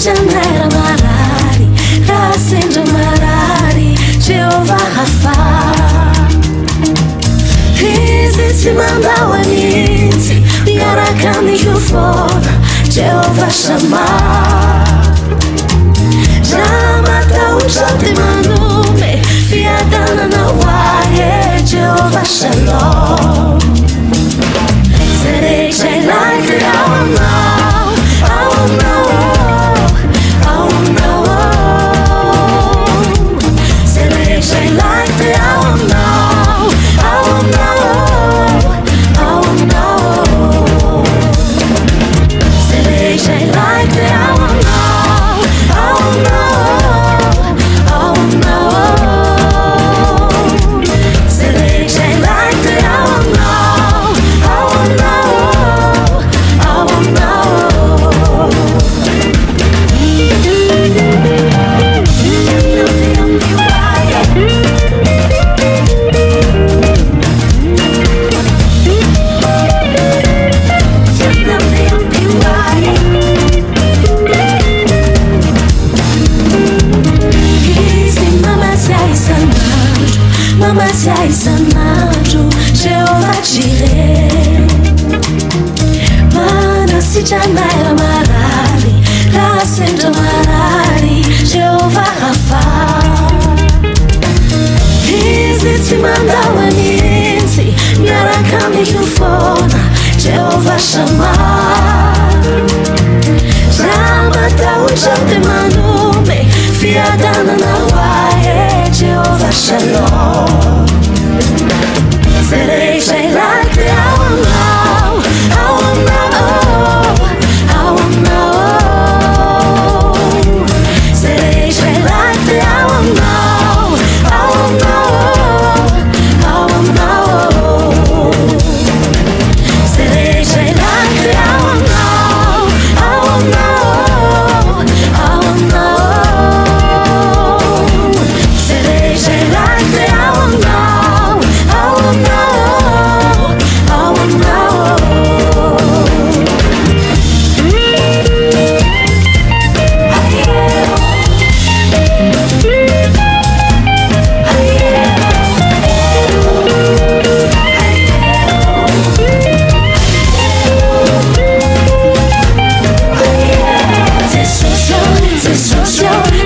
janela marari raha sendra marary Jehovah Rafa izy tsy mandao anitsy miaraka miofona Jehovah Shammah raha matahotra dia manome fiadanana ho ahy Jehovah Shalom zay rehetra ilaiko dia ao aminao ao aminao zay rehetra ilaiko dia ao aminao ao aminao zay rehetra ilaiko dia ao aminao ao aminao zay rehetra ilaiko dia ao aminao ao Mamasia isan'andro Jehovah Jireh manasy janela marary raha sendra marary Jehovah Rafa izy tsy mandao anitsy miaraka miofona Jehovah Shammah raha matahotra dia manome fiadanana ho ahy Jehovah Shalom zay rehetra ilaiko dia ao aminao ao aminao ao aminao zay rehetra ilaiko dia ao aminao ao aminao ao aminao zay rehetra ilaiko dia ao aminao ao aminao ao aminao zay rehetra ilaiko dia ao aminao ao aminao ao aminao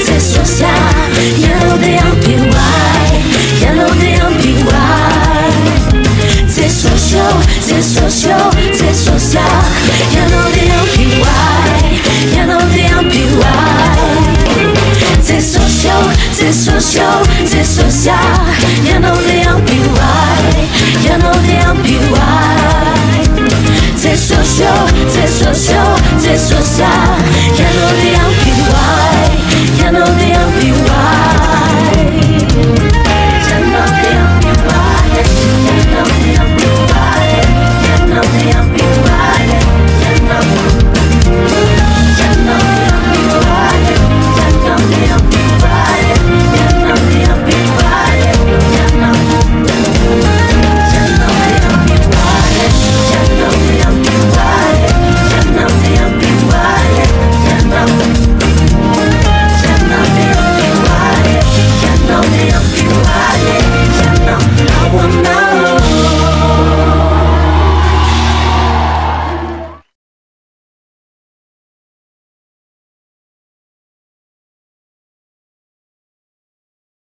C'est social, you know they MPY, you know they MPY. C'est social, c'est social, c'est social, you know they MPY, you know they MPY. C'est social, c'est social, c'est social, you know they MPY, you know they MPY. C'est social, c'est social, c'est social.